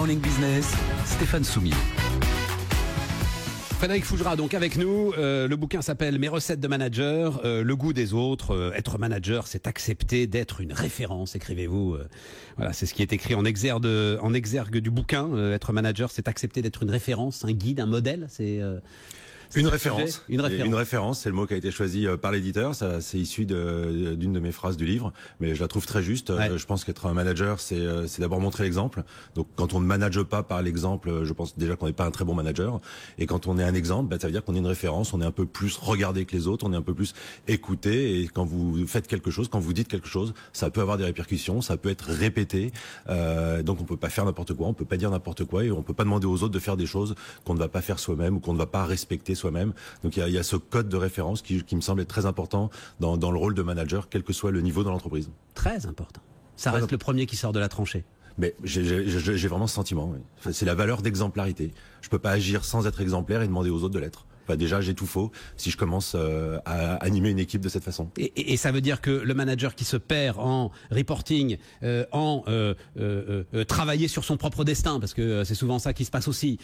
Morning Business, Stéphane Soumier. Frédéric Fougera donc avec nous, le bouquin s'appelle Mes recettes de manager, le goût des autres, être manager c'est accepter d'être une référence, écrivez-vous, voilà c'est ce qui est écrit en exergue du bouquin, être manager c'est accepter d'être une référence, un guide, un modèle, c'est... Une référence. Une référence, c'est le mot qui a été choisi par l'éditeur. Ça, c'est issu d'une de mes phrases du livre, mais je la trouve très juste. Ouais. Je pense qu'être un manager, c'est d'abord montrer l'exemple. Donc, quand on ne manage pas par l'exemple, je pense déjà qu'on n'est pas un très bon manager. Et quand on est un exemple, ça veut dire qu'on est une référence. On est un peu plus regardé que les autres. On est un peu plus écouté. Et quand vous faites quelque chose, quand vous dites quelque chose, ça peut avoir des répercussions. Ça peut être répété. Donc, on peut pas faire n'importe quoi. On peut pas dire n'importe quoi. Et on peut pas demander aux autres de faire des choses qu'on ne va pas faire soi-même ou qu'on ne va pas respecter soi-même. Donc il y a ce code de référence qui me semble être très important dans le rôle de manager, quel que soit le niveau de l'entreprise. Très important. Ça reste le premier qui sort de la tranchée. Mais j'ai vraiment ce sentiment. Oui. Enfin, c'est la valeur d'exemplarité. Je peux pas agir sans être exemplaire et demander aux autres de l'être. Enfin, déjà, j'ai tout faux si je commence à animer une équipe de cette façon. Et ça veut dire que le manager qui se perd en reporting, travailler sur son propre destin, parce que c'est souvent ça qui se passe aussi,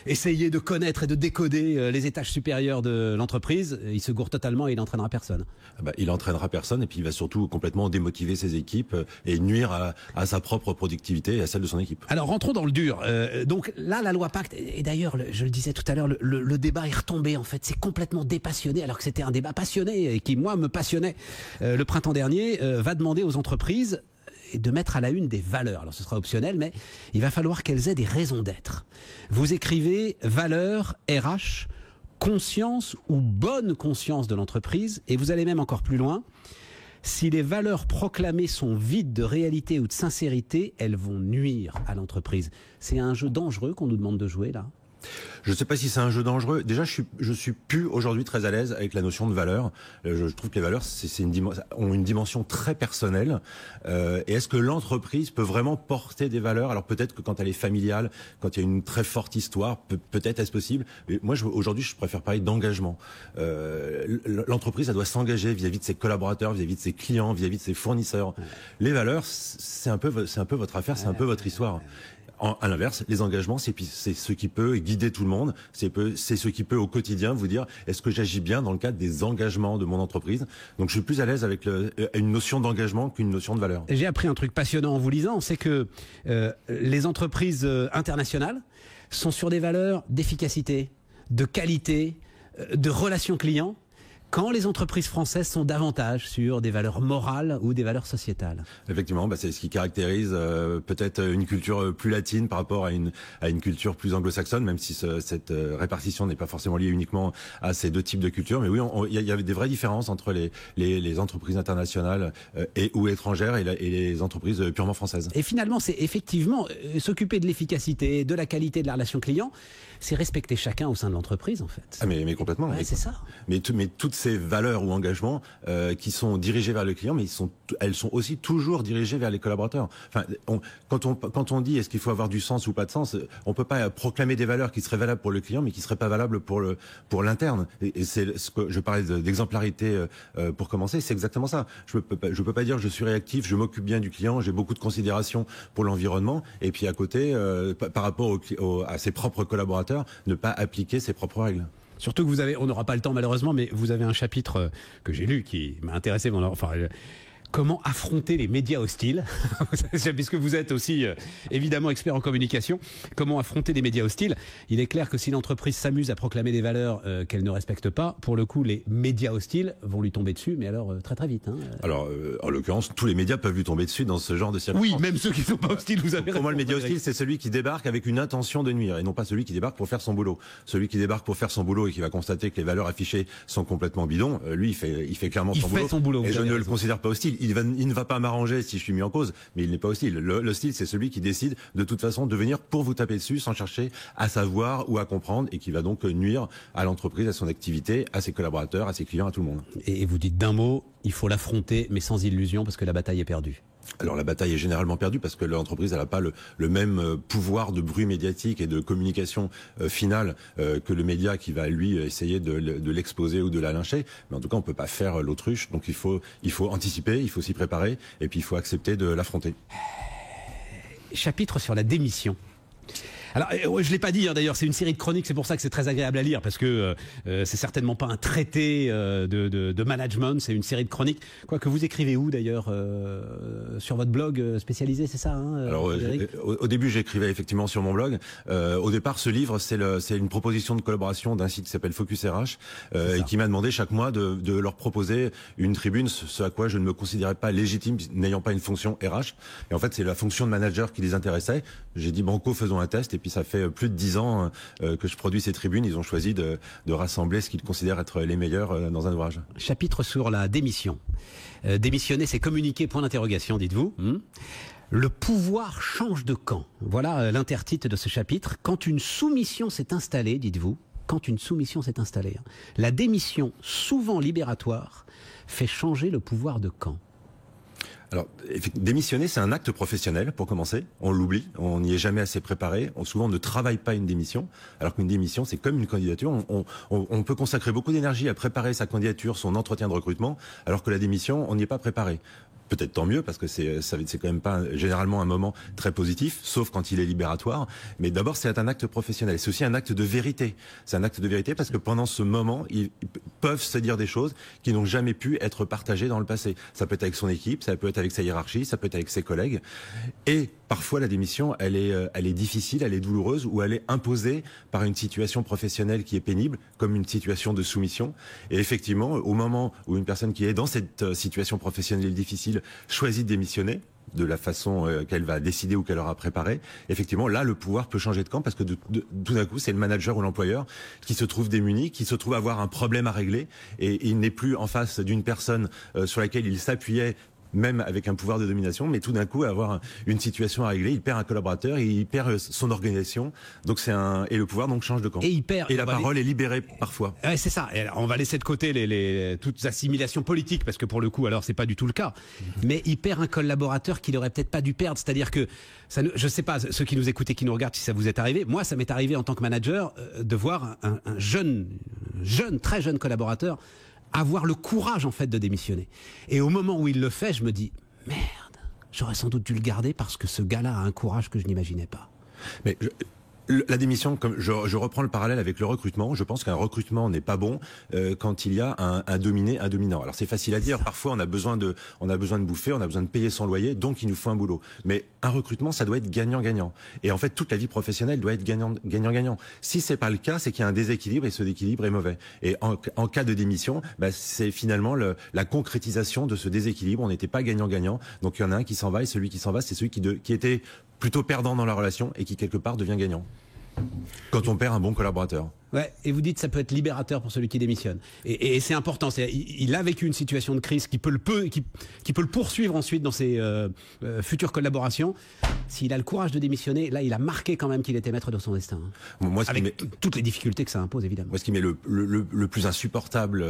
essayer de connaître et de décoder les étages supérieurs de l'entreprise, il se gourre totalement et il n'entraînera personne. Il entraînera personne et puis il va surtout complètement démotiver ses équipes et nuire à sa propre productivité et à celle de son équipe. Alors rentrons dans le dur. Donc là, la loi Pacte, et d'ailleurs, je le disais tout à l'heure, le débat est retombé en fait, c'est complètement dépassionné alors que c'était un débat passionné et qui moi me passionnait le printemps dernier, va demander aux entreprises de mettre à la une des valeurs. Alors ce sera optionnel mais il va falloir qu'elles aient des raisons d'être. Vous écrivez valeurs RH, conscience ou bonne conscience de l'entreprise et vous allez même encore plus loin. Si les valeurs proclamées sont vides de réalité ou de sincérité, elles vont nuire à l'entreprise. C'est un jeu dangereux qu'on nous demande de jouer là. Je ne sais pas si c'est un jeu dangereux. Déjà, je suis plus aujourd'hui très à l'aise avec la notion de valeur. Je trouve que les valeurs ont une dimension très personnelle. Et est-ce que l'entreprise peut vraiment porter des valeurs? Alors peut-être que quand elle est familiale, quand il y a une très forte histoire, peut-être est-ce possible. Mais moi, aujourd'hui, je préfère parler d'engagement. L'entreprise, elle doit s'engager vis-à-vis de ses collaborateurs, vis-à-vis de ses clients, vis-à-vis de ses fournisseurs. Les valeurs, c'est un peu votre affaire, c'est un peu votre histoire. À l'inverse, les engagements, c'est ce qui peut guider tout le monde. C'est ce qui peut au quotidien vous dire est-ce que j'agis bien dans le cadre des engagements de mon entreprise. Donc je suis plus à l'aise avec une notion d'engagement qu'une notion de valeur. J'ai appris un truc passionnant en vous lisant, c'est que les entreprises internationales sont sur des valeurs d'efficacité, de qualité, de relations clients. Quand les entreprises françaises sont davantage sur des valeurs morales ou des valeurs sociétales. Effectivement, c'est ce qui caractérise peut-être une culture plus latine par rapport à une culture plus anglo-saxonne, même si cette répartition n'est pas forcément liée uniquement à ces deux types de cultures. Mais oui, il y avait des vraies différences entre les entreprises internationales ou étrangères et les entreprises purement françaises. Et finalement, c'est effectivement s'occuper de l'efficacité, de la qualité de la relation client, c'est respecter chacun au sein de l'entreprise en fait. Ah mais complètement. Ouais, c'est ça. Mais toutes ces valeurs ou engagements qui sont dirigés vers le client, mais elles sont aussi toujours dirigées vers les collaborateurs. Enfin, quand on dit est-ce qu'il faut avoir du sens ou pas de sens, on peut pas proclamer des valeurs qui seraient valables pour le client, mais qui seraient pas valables pour l'interne. Et c'est ce que je parlais d'exemplarité pour commencer, c'est exactement ça. Je peux pas dire je suis réactif, je m'occupe bien du client, j'ai beaucoup de considération pour l'environnement, et puis à côté, par rapport à ses propres collaborateurs, ne pas appliquer ses propres règles. Surtout que on n'aura pas le temps malheureusement, mais vous avez un chapitre que j'ai lu qui m'a intéressé. Comment affronter les médias hostiles, puisque vous êtes aussi évidemment expert en communication. Comment affronter les médias hostiles? Il est clair que si l'entreprise s'amuse à proclamer des valeurs qu'elle ne respecte pas, pour le coup, les médias hostiles vont lui tomber dessus, mais alors très très vite. Hein. Alors, en l'occurrence, tous les médias peuvent lui tomber dessus dans ce genre de circonstances. Oui, même ceux qui ne sont pas hostiles, vous avez raison. Pour moi, le média hostile, c'est celui qui débarque avec une intention de nuire, et non pas celui qui débarque pour faire son boulot. Celui qui débarque pour faire son boulot et qui va constater que les valeurs affichées sont complètement bidons, lui, il fait clairement son boulot. Et je ne le considère pas hostile. Il ne va pas m'arranger si je suis mis en cause, mais il n'est pas hostile. L'hostile, c'est celui qui décide de toute façon de venir pour vous taper dessus sans chercher à savoir ou à comprendre, et qui va donc nuire à l'entreprise, à son activité, à ses collaborateurs, à ses clients, à tout le monde. Et vous dites d'un mot, il faut l'affronter, mais sans illusion, parce que la bataille est perdue. Alors la bataille est généralement perdue parce que l'entreprise elle n'a pas le même pouvoir de bruit médiatique et de communication finale que le média qui va lui essayer de l'exposer ou de la lyncher. Mais en tout cas on peut pas faire l'autruche, donc il faut anticiper, il faut s'y préparer et puis il faut accepter de l'affronter. chapitre sur la démission. Alors, je l'ai pas dit d'ailleurs, c'est une série de chroniques, c'est pour ça que c'est très agréable à lire, parce que c'est certainement pas un traité de management, c'est une série de chroniques. Quoique vous écrivez où d'ailleurs sur votre blog spécialisé, c'est ça Alors, au début, j'écrivais effectivement sur mon blog. Au départ, ce livre, c'est une proposition de collaboration d'un site qui s'appelle Focus RH, et qui m'a demandé chaque mois de leur proposer une tribune, ce à quoi je ne me considérais pas légitime, n'ayant pas une fonction RH. Et en fait, c'est la fonction de manager qui les intéressait. J'ai dit banco, faisons un test. Et puis ça fait plus de 10 ans que je produis ces tribunes. Ils ont choisi de rassembler ce qu'ils considèrent être les meilleurs dans un ouvrage. Chapitre sur la démission. Démissionner, c'est communiquer, point d'interrogation, dites-vous. Le pouvoir change de camp. Voilà l'intertitre de ce chapitre. Quand une soumission s'est installée, dites-vous, quand une soumission s'est installée, la démission, souvent libératoire, fait changer le pouvoir de camp. Alors, démissionner, c'est un acte professionnel, pour commencer. On l'oublie, on n'y est jamais assez préparé. Souvent, on ne travaille pas une démission, alors qu'une démission, c'est comme une candidature. On peut consacrer beaucoup d'énergie à préparer sa candidature, son entretien de recrutement, alors que la démission, on n'y est pas préparé. Peut-être tant mieux, parce que c'est quand même pas généralement un moment très positif, sauf quand il est libératoire. Mais d'abord, c'est un acte professionnel. C'est aussi un acte de vérité. C'est un acte de vérité parce que pendant ce moment, ils peuvent se dire des choses qui n'ont jamais pu être partagées dans le passé. Ça peut être avec son équipe, ça peut être avec sa hiérarchie, ça peut être avec ses collègues. Et parfois, la démission, elle est difficile, elle est douloureuse, ou elle est imposée par une situation professionnelle qui est pénible, comme une situation de soumission. Et effectivement, au moment où une personne qui est dans cette situation professionnelle difficile choisit de démissionner, de la façon qu'elle va décider ou qu'elle aura préparée, effectivement, là, le pouvoir peut changer de camp parce que tout d'un coup, c'est le manager ou l'employeur qui se trouve démuni, qui se trouve avoir un problème à régler, et il n'est plus en face d'une personne sur laquelle il s'appuyait, même avec un pouvoir de domination, mais tout d'un coup avoir une situation à régler, il perd un collaborateur, il perd son organisation, donc et le pouvoir donc change de camp. Et la parole est libérée parfois. Ouais, c'est ça. Et on va laisser de côté toutes assimilations politiques, parce que pour le coup, alors c'est pas du tout le cas. Mais il perd un collaborateur qu'il aurait peut-être pas dû perdre. C'est-à-dire que je sais pas, ceux qui nous écoutent et qui nous regardent, si ça vous est arrivé. Moi, ça m'est arrivé en tant que manager de voir un très jeune collaborateur avoir le courage en fait de démissionner. Et au moment où il le fait, je me dis merde, j'aurais sans doute dû le garder parce que ce gars-là a un courage que je n'imaginais pas. Mais la démission, comme je reprends le parallèle avec le recrutement, je pense qu'un recrutement n'est pas bon quand il y a un dominé, un dominant. Alors c'est facile à dire, parfois on a besoin de bouffer, on a besoin de payer son loyer, donc il nous faut un boulot. Mais un recrutement, ça doit être gagnant-gagnant. Et en fait, toute la vie professionnelle doit être gagnant-gagnant. Si c'est pas le cas, c'est qu'il y a un déséquilibre et ce déséquilibre est mauvais. Et en cas de démission, c'est finalement la concrétisation de ce déséquilibre. On n'était pas gagnant-gagnant, donc il y en a un qui s'en va et celui qui s'en va, c'est celui qui était plutôt perdant dans la relation et qui quelque part devient gagnant. Quand on perd un bon collaborateur. Ouais, et vous dites que ça peut être libérateur pour celui qui démissionne. Et c'est important. Il a vécu une situation de crise qui peut le poursuivre ensuite dans ses futures collaborations. S'il a le courage de démissionner, là, il a marqué quand même qu'il était maître de son destin. Moi, avec toutes les difficultés que ça impose, évidemment. Moi, ce qui m'est le plus insupportable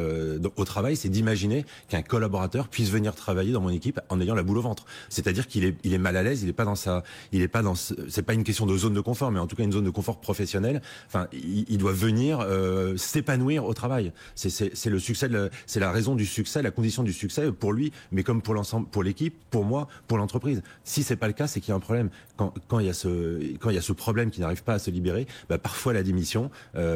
au travail, c'est d'imaginer qu'un collaborateur puisse venir travailler dans mon équipe en ayant la boule au ventre. C'est-à-dire qu'il est mal à l'aise, c'est pas une question de zone de confort, mais en tout cas une zone de confort professionnel. Enfin, il doit venir s'épanouir au travail. C'est le succès, c'est la raison du succès, la condition du succès pour lui, mais comme pour l'ensemble, pour l'équipe, pour moi, pour l'entreprise. Si c'est pas le cas, c'est qu'il y a un problème. Quand il y a ce problème qui n'arrive pas à se libérer, parfois la démission,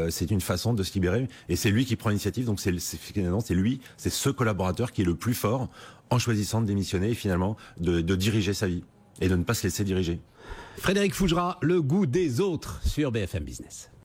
c'est une façon de se libérer, et c'est lui qui prend l'initiative. Donc c'est ce collaborateur qui est le plus fort en choisissant de démissionner et finalement de diriger sa vie et de ne pas se laisser diriger. Frédéric Fougera, le goût des autres sur BFM Business.